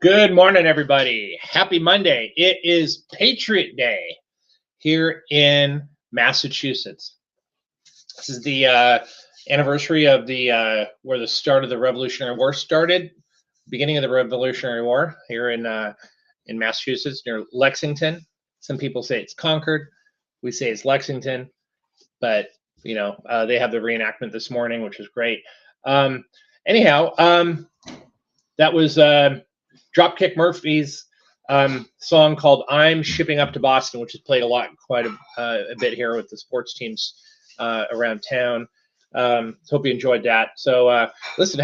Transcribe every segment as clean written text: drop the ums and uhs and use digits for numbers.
Good morning, everybody. Happy Monday. It is Patriot Day here in Massachusetts. This is the anniversary of the where the start of the Revolutionary War started. Beginning of the Revolutionary War here in Massachusetts near Lexington. Some people say it's Concord. We say it's Lexington, but they have the reenactment this morning, which is great. Anyhow, that was Dropkick Murphys song called "I'm Shipping Up to Boston," which is played quite a bit here with the sports teams around town. Hope you enjoyed that. So listen,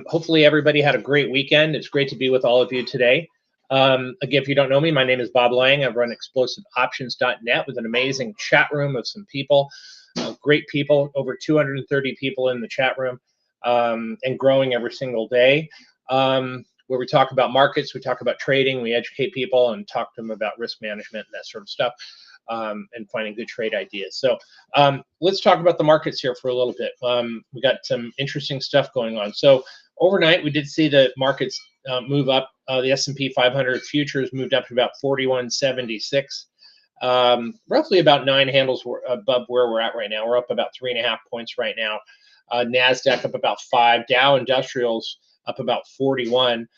hopefully everybody had a great weekend. It's great to be with all of you today. Again, if you don't know me, my name is Bob Lang. I run explosiveoptions.net with an amazing chat room of some people, great people, over 230 people in the chat room, and growing every single day. Where we talk about markets, we talk about trading, we educate people and talk to them about risk management and that sort of stuff, and finding good trade ideas. So let's talk about the markets here for a little bit. We got some interesting stuff going on. So overnight, we did see the markets move up. The S&P 500 futures moved up to about 4176. Roughly about 9 handles above where we're at right now. We're up about 3.5 points right now. Nasdaq up about 5. Dow Industrials up about 41.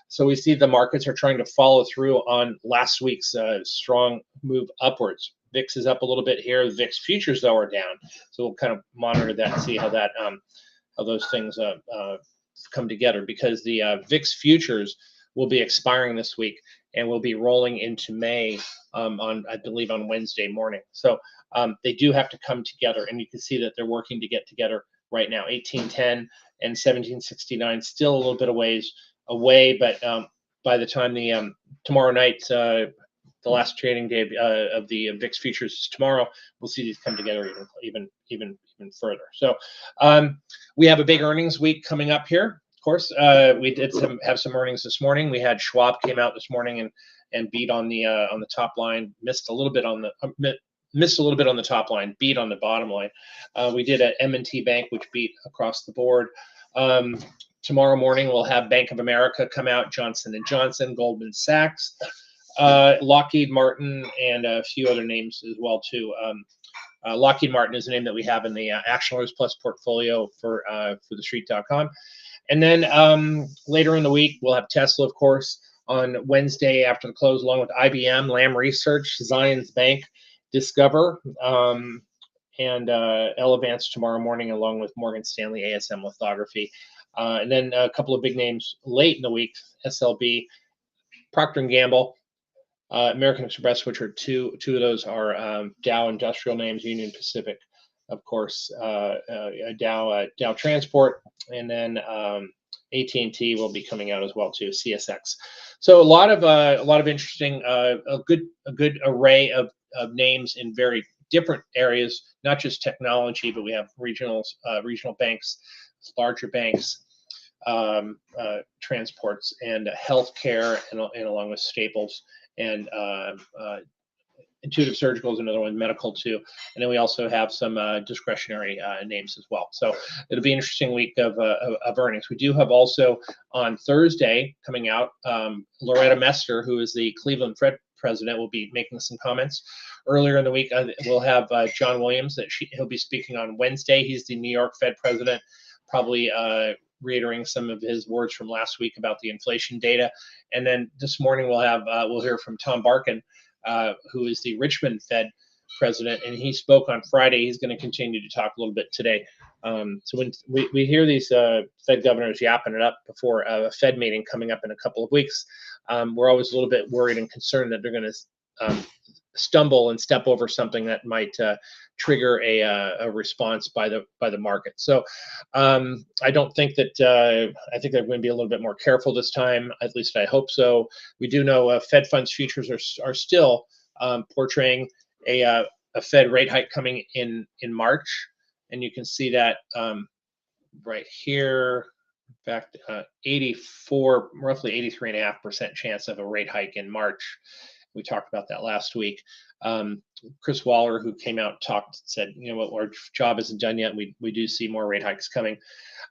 So we see the markets are trying to follow through on last week's strong move upwards. VIX is up a little bit here. The VIX futures, though, are down. So we'll kind of monitor that and see how those things come together, because the VIX futures will be expiring this week and will be rolling into May I believe on Wednesday morning. So they do have to come together, and you can see that they're working to get together right now. 1810 and 1769 still a little bit of ways away, but by the time the tomorrow night, the last trading day of the VIX futures is tomorrow, we'll see these come together even further. So we have a big earnings week coming up here. Of course, we did have some earnings this morning. We had Schwab came out this morning and beat on the top line, missed a little bit on the top line, beat on the bottom line. We did at M&T Bank, which beat across the board. Tomorrow morning, we'll have Bank of America come out, Johnson & Johnson, Goldman Sachs, Lockheed Martin, and a few other names as well, too. Lockheed Martin is a name that we have in the Action Alerts Plus portfolio for thestreet.com. And then later in the week, we'll have Tesla, of course, on Wednesday after the close, along with IBM, Lam Research, Zions Bank, Discover, and Elevance tomorrow morning, along with Morgan Stanley, ASM Lithography. And then a couple of big names late in the week, SLB, Procter & Gamble, American Express, which are two of those are Dow Industrial names, Union Pacific, of course, Dow Transport, and then AT&T will be coming out as well too, CSX. So a lot of interesting, a good array of names in very different areas, not just technology, but we have regional banks, larger banks, transports, and healthcare, and along with staples, and Intuitive Surgical is another one, medical too. And then we also have some discretionary names as well. So it'll be an interesting week of earnings. We do have also on Thursday coming out, Loretta Mester, who is the Cleveland Fed president, will be making some comments. Earlier in the week, we'll have John Williams, he'll be speaking on Wednesday. He's the New York Fed president, probably reiterating some of his words from last week about the inflation data. And then this morning we'll hear from Tom Barkin, who is the Richmond Fed president, and he spoke on Friday. He's going to continue to talk a little bit today. So when we hear these Fed governors yapping it up before a Fed meeting coming up in a couple of weeks, we're always a little bit worried and concerned that they're going to stumble and step over something that might trigger a response by the market. So I don't think that I think they're going to be a little bit more careful this time. At least I hope so. We do know Fed funds futures are still portraying a Fed rate hike coming in March, and you can see that right here. In fact, 84, roughly 83.5% chance of a rate hike in March. We talked about that last week. Chris Waller, who came out and said, what, our job isn't done yet. We do see more rate hikes coming.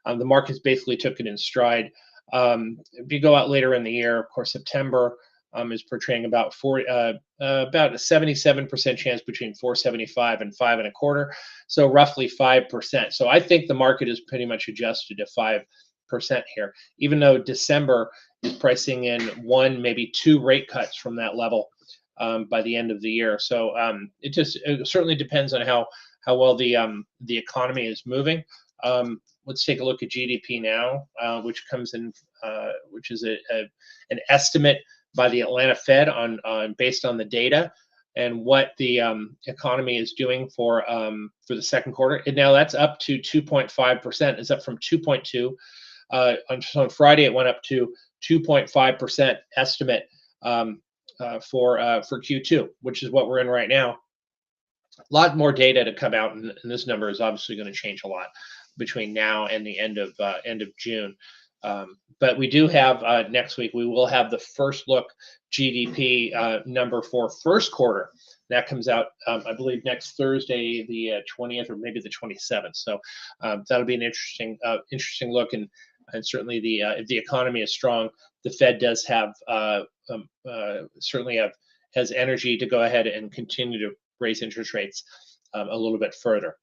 The markets basically took it in stride. If you go out later in the year, of course, September is portraying about about a 77% chance between 475 and 5.25, so roughly 5%. So I think the market is pretty much adjusted to 5% here, even though December is pricing in one, maybe two rate cuts from that level by the end of the year. So it certainly depends on how well the economy is moving. Let's take a look at GDP now, which comes in, which is an estimate by the Atlanta Fed on based on the data and what the economy is doing for the second quarter. And now that's up to 2.5%. It's up from 2.2. On Friday, it went up to 2.5% estimate for Q2, which is what we're in right now. A lot more data to come out, and this number is obviously going to change a lot between now and the end of June. But we do have next week, we will have the first look GDP number for first quarter. That comes out, I believe, next Thursday, the 20th, or maybe the 27th. So that'll be an interesting look. And certainly if the economy is strong, the Fed does have certainly has energy to go ahead and continue to raise interest rates a little bit further.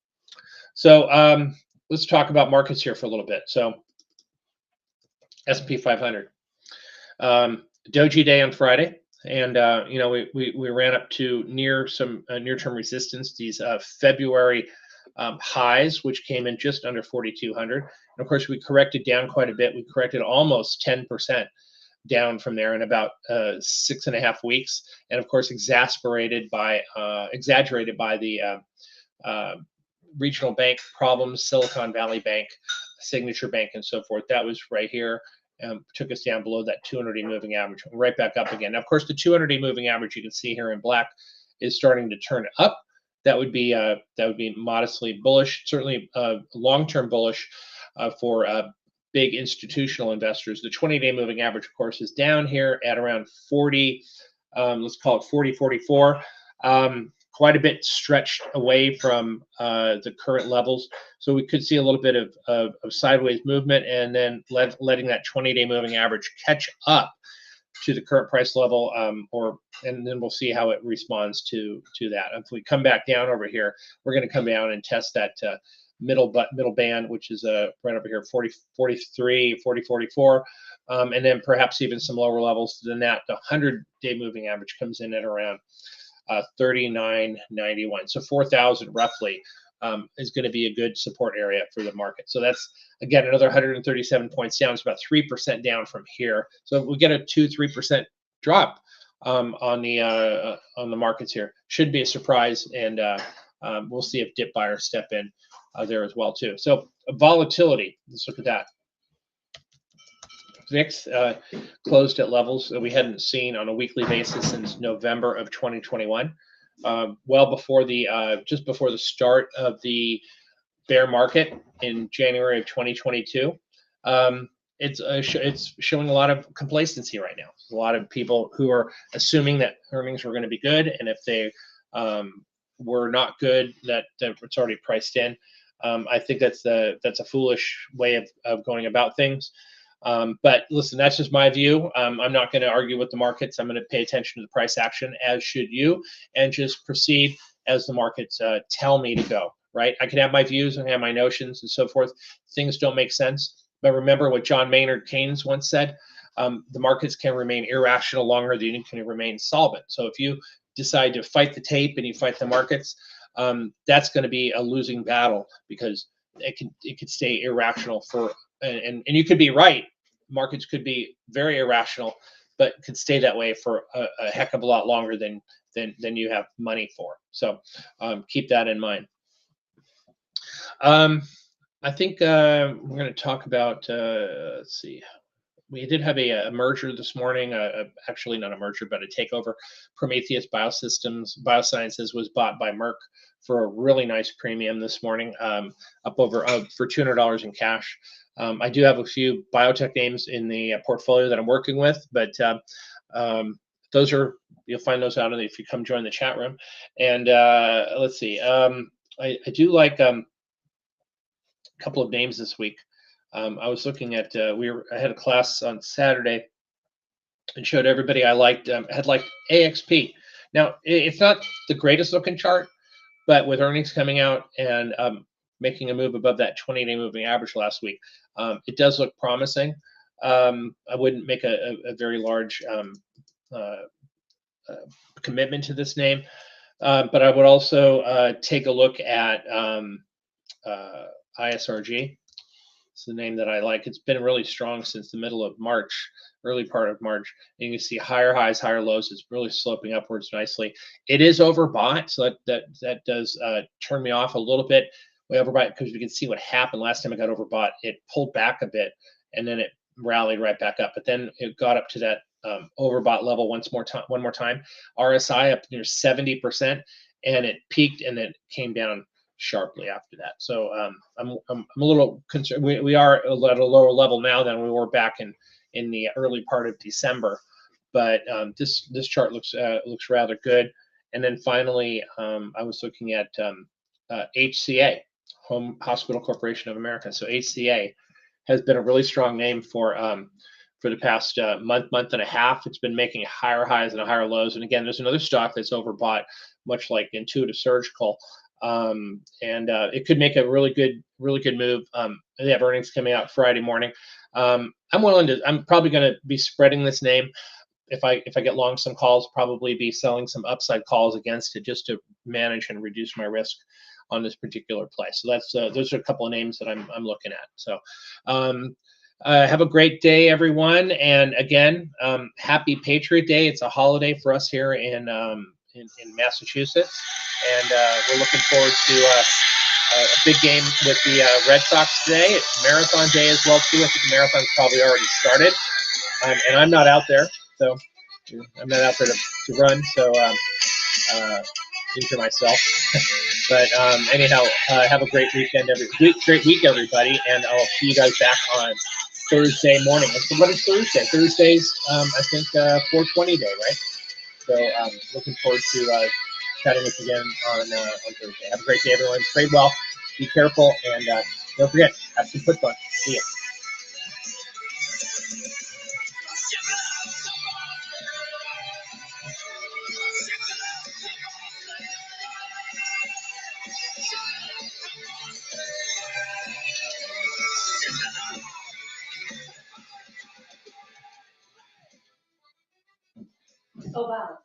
So let's talk about markets here for a little bit. So S&P 500, Doji Day on Friday, and we ran up to near some near-term resistance. These February highs, which came in just under 4,200. And of course, we corrected down quite a bit. We corrected almost 10% down from there in about 6.5 weeks, and of course, exaggerated by the regional bank problems, Silicon Valley Bank, Signature Bank, and so forth. That was right here. Took us down below that 200-day moving average, right back up again. Now, of course, the 200-day moving average you can see here in black is starting to turn up. That would be modestly bullish, certainly long-term bullish for big institutional investors. The 20-day moving average, of course, is down here at around 40. Let's call it 40, 44. Quite a bit stretched away from the current levels. So we could see a little bit of sideways movement, and then letting that 20-day moving average catch up to the current price level, and then we'll see how it responds to that. If we come back down over here, we're going to come down and test that middle band, which is right over here, 40, 43, 40, 44, and then perhaps even some lower levels than that. The 100-day moving average comes in at around 39.91. So 4,000 roughly is going to be a good support area for the market. So that's, again, another 137 points down. It's about 3% down from here. So if we get a 2-3% drop on the markets here, should be a surprise, and we'll see if dip buyers step in there as well too. So volatility, let's look at that. VIX closed at levels that we hadn't seen on a weekly basis since November of 2021, well before just before the start of the bear market in January of 2022. It's showing a lot of complacency right now. There's a lot of people who are assuming that earnings were going to be good, and if they were not good, that it's already priced in. I think that's a foolish way of going about things. But listen, that's just my view. I'm not going to argue with the markets. I'm going to pay attention to the price action, as should you, and just proceed as the markets tell me to go, right? I can have my views and have my notions and so forth. Things don't make sense. But remember what John Maynard Keynes once said, the markets can remain irrational longer than you can remain solvent. So if you decide to fight the tape and you fight the markets, that's going to be a losing battle, because it could stay irrational for, and you could be right. Markets could be very irrational, but could stay that way for a heck of a lot longer than you have money for. So keep that in mind. I think we're going to talk about, let's see, we did have a merger this morning, actually not a merger, but a takeover. Prometheus Biosciences was bought by Merck for a really nice premium this morning, up over for $200 in cash. I do have a few biotech names in the portfolio that I'm working with, but those are, you'll find those out if you come join the chat room. And let's see, I do like a couple of names this week. I was looking at I had a class on Saturday and showed everybody I liked had liked AXP. Now it's not the greatest looking chart, but with earnings coming out and making a move above that 20-day moving average last week, it does look promising. I wouldn't make a very large uh, commitment to this name, but I would also take a look at ISRG. It's the name that I like. It's been really strong since the middle of March, early part of March. And you can see higher highs, higher lows. It's really sloping upwards nicely. It is overbought, so that does turn me off a little bit. We overbought because we can see what happened last time it got overbought. It pulled back a bit, and then it rallied right back up. But then it got up to that overbought level one more time. RSI up near 70%, and it peaked and then came down sharply after that. So I'm a little concerned. We are at a lower level now than we were back in the early part of December, but this chart looks rather good. And then finally, I was looking at HCA, Home Hospital Corporation of America. So HCA has been a really strong name for the past month and a half. It's been making higher highs and higher lows. And again, there's another stock that's overbought, much like Intuitive Surgical. And it could make a really good move. They have earnings coming out Friday morning. I'm probably going to be spreading this name. If I get long some calls, probably be selling some upside calls against it just to manage and reduce my risk on this particular play. So that's those are a couple of names that I'm looking at. So have a great day, everyone. And again, happy Patriot Day. It's a holiday for us here in Massachusetts, and we're looking forward to a big game with the Red Sox today. It's Marathon Day as well too. I think the marathon's probably already started, and I'm not out there, so I'm not out there to run. So injure myself. But anyhow, have a great weekend, great week, everybody, and I'll see you guys back on Thursday morning. So what is Thursday? Thursday's I think 420 day, right? So looking forward to chatting with you again on Thursday. Have a great day, everyone. Trade well, be careful, and don't forget, have some put fun. See ya. Oh, wow.